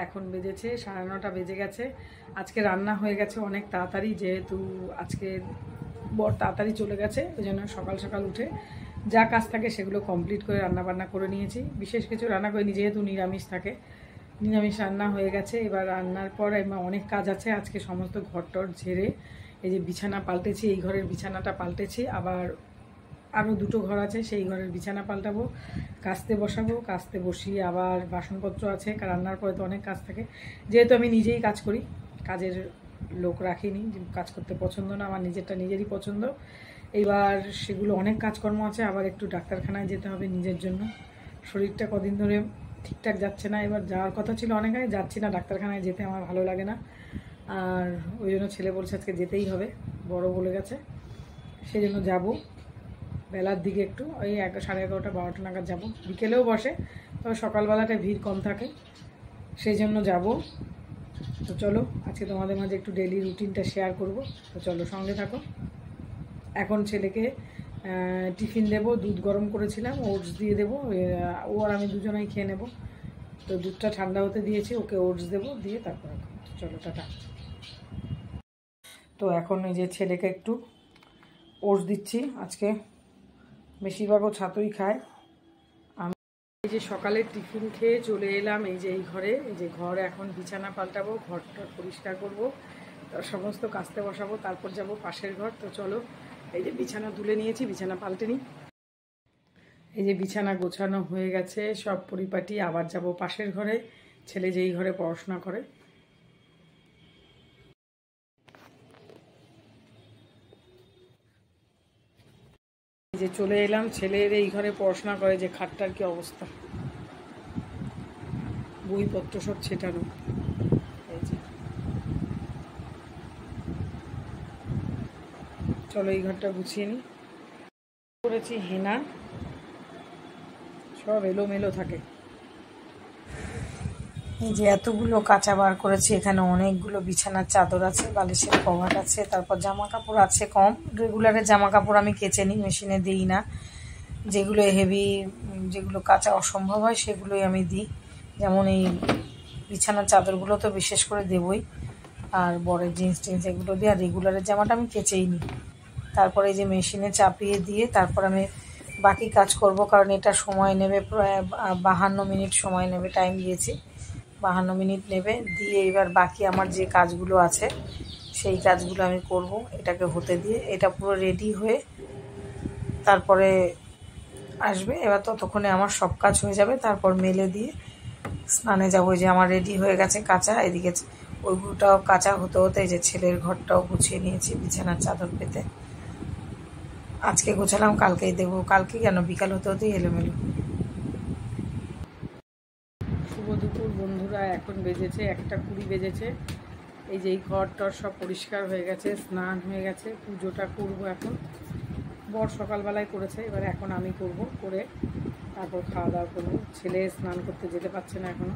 এখন বেজেছে 9:30 বেজে গেছে। আজকে রান্না হয়ে গেছে অনেক তাড়াতাড়ি, যেহেতু আজকে বর তাড়াতাড়ি চলে গেছে, ওই জন্য সকাল সকাল উঠে যা কাজ থাকে সেগুলো কমপ্লিট করে রান্নাবান্না করে নিয়েছি। বিশেষ কিছু রান্না করিনি, যেহেতু নিরামিষ থাকে। নিরামিষ রান্না হয়ে গেছে। এবার রান্নার পর অনেক কাজ আছে। আজকে সমস্ত ঘরটর ঝেড়ে এই যে বিছানা পাল্টেছি, এই ঘরের বিছানাটা পাল্টেছি, আবার আরও দুটো ঘর আছে, সেই ঘরের বিছানা পাল্টাবো, কাচতে বসাবো, কাচতে বসিয়ে আবার বাসনপত্র আছে। রান্নার পরে তো অনেক কাজ থাকে, যেহেতু আমি নিজেই কাজ করি, কাজের লোক রাখিনি, কাজ করতে পছন্দ না, আমার নিজেরটা নিজেরই পছন্দ। এইবার সেগুলো অনেক কাজকর্ম আছে। আবার একটু ডাক্তারখানায় যেতে হবে নিজের জন্য, শরীরটা কদিন ধরে ঠিকঠাক যাচ্ছে না। এবার যাওয়ার কথা ছিল অনেক আগে, যাচ্ছি না, ডাক্তারখানায় যেতে আমার ভালো লাগে না। আর ওই জন্য ছেলে বলছে আজকে যেতেই হবে, বড় বলে গেছে, সেই জন্য যাবো। বেলার দিকে একটু ওই 11:30 12টা নাগাদ যাবো। বিকেলেও বসে, তবে সকালবেলাটায় ভিড় কম থাকে, সেই জন্য যাব। তো চলো আজকে তোমাদের মাঝে একটু ডেইলি রুটিনটা শেয়ার করব। তো চলো সঙ্গে থাকো। এখন ছেলেকে টিফিন দেবো, দুধ গরম করেছিলাম, ওটস দিয়ে দেবো, ও আর আমি দুজনেই খেয়ে নেব। তো দুধটা ঠান্ডা হতে দিয়েছি, ওকে ওটস দেবো, দিয়ে তারপর চলো টাটা। তো এখন এই যে ছেলেকে একটু ওটস দিচ্ছি। আজকে বেশিরভাগ ও ছাতুই খায়। আমি এই যে সকালে টিফিন খেয়ে চলে এলাম এই যে এই ঘরে। এই যে ঘরে এখন বিছানা পাল্টাবো, ঘরটা পরিষ্কার করবো, তার সমস্ত কাচতে বসাবো, তারপর যাব পাশের ঘর। তো চলো এই যে বিছানা তুলে নিয়েছি, বিছানা পাল্টে নিই। এই যে বিছানা গোছানো হয়ে গেছে সব পরিপাটি। আবার যাব পাশের ঘরে, ছেলে যেই ঘরে পড়াশোনা করে। এই যে চলে এলাম, ছেলের এই ঘরে পড়াশোনা করে, যে খাটটার কি অবস্থা, বইপত্র সব ছেটানো। এই যে চলো এই ঘরটা গুছিয়ে নিই। করেছি হেনা, সব এলোমেলো থাকে। এই যে এতগুলো কাঁচা বার করেছি, এখানে অনেকগুলো বিছানার চাদর আছে, বালিশের কভার আছে, তারপর জামা কাপড় আছে কম। রেগুলারের জামা কাপড় আমি কেচে নিই, মেশিনে দিই না। যেগুলো হেভি, যেগুলো কাঁচা অসম্ভব হয় সেগুলোই আমি দিই। যেমন এই বিছানার চাদরগুলো তো বিশেষ করে দেবই, আর বরের জিন্স টিন্স এগুলো দিয়ে। আর রেগুলারের জামাটা আমি কেচেই নিই। তারপরে এই যে মেশিনে চাপিয়ে দিয়ে তারপর আমি বাকি কাজ করব, কারণ এটা সময় নেবে প্রায় 52 মিনিট সময় নেবে, টাইম দিয়েছি 52 মিনিট নেবে। দিয়ে এবার বাকি আমার যে কাজগুলো আছে সেই কাজগুলো আমি করব। এটাকে হতে দিয়ে এটা পুরো রেডি হয়ে তারপরে আসবে। এবার ততক্ষণে আমার সব কাজ হয়ে যাবে, তারপর মেলে দিয়ে স্নানে যাবো। যে আমার রেডি হয়ে গেছে কাঁচা, এদিকে ওইগুলোটাও কাঁচা হতে হতে এই যে ছেলের ঘরটাও গুছিয়ে নিয়েছি বিছানার চাদর পেতে। আজকে গোছালাম, কালকেই দেবো, কালকে কেন বিকাল হতে হতেই এলোমেলো। শুভ দুপুর বন্ধুরা, এখন বেজেছে 1:20 বেজেছে। এই যে এই ঘরটার সব পরিষ্কার হয়ে গেছে, স্নান হয়ে গেছে, পুজোটা করবো এখন। বর সকালবেলায় করেছে, এবার এখন আমি করব, করে তারপর খাওয়া দাওয়া করবো। ছেলে স্নান করতে যেতে পারছে না এখনো,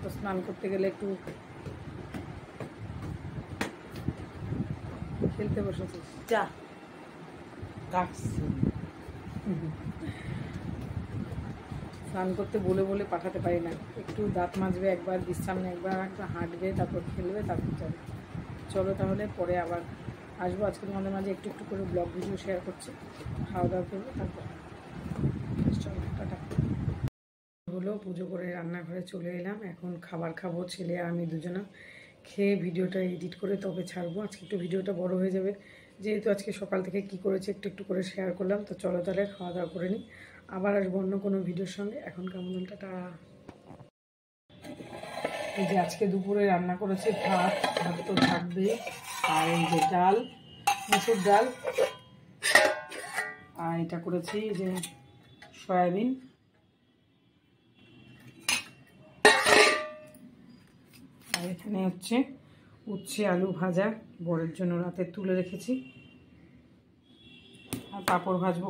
তো স্নান করতে গেলে একটু খেলতে বসেছে, যা স্নান করতে বলে বলে পাঠাতে পারি না। একটু দাঁত মাজবে একবার, বিশ্রাম নেয় একবার, একটু হাঁটবে, তারপর খেলবে, তারপর যাবে। চলো তাহলে পরে আবার আসবো। আজকে তোমাদের মাঝে একটু একটু করে ব্লগ ভিডিও শেয়ার করছি। খাওয়া দাওয়া করবো, তারপর চলো টাটা। হলো পুজো করে রান্নাঘরে চলে এলাম, এখন খাবার খাবো। ছেলে আর আমি দুজনা খেয়ে ভিডিওটা এডিট করে তবে ছাড়বো। আজকে একটু ভিডিওটা বড় হয়ে যাবে, যেহেতু আজকে সকাল থেকে কি করেছি একটু একটু করে শেয়ার করলাম। তো চলো তাহলে খাওয়া দাওয়া করে নিই, আবার আসবো অন্য কোনো ভিডিওর সঙ্গে। এখন কেমন টাটা। এই যে আজকে দুপুরে রান্না করেছি ভাত, ভাত তো থাকবে, আর এই যে ডাল, মুসুর ডাল, আর এটা করেছি যে সয়াবিন, আর এখানে হচ্ছে উচ্ছে আলু ভাজা, বরের জন্য রাতে তুলে রেখেছি, আর পাঁপড় ভাজবো।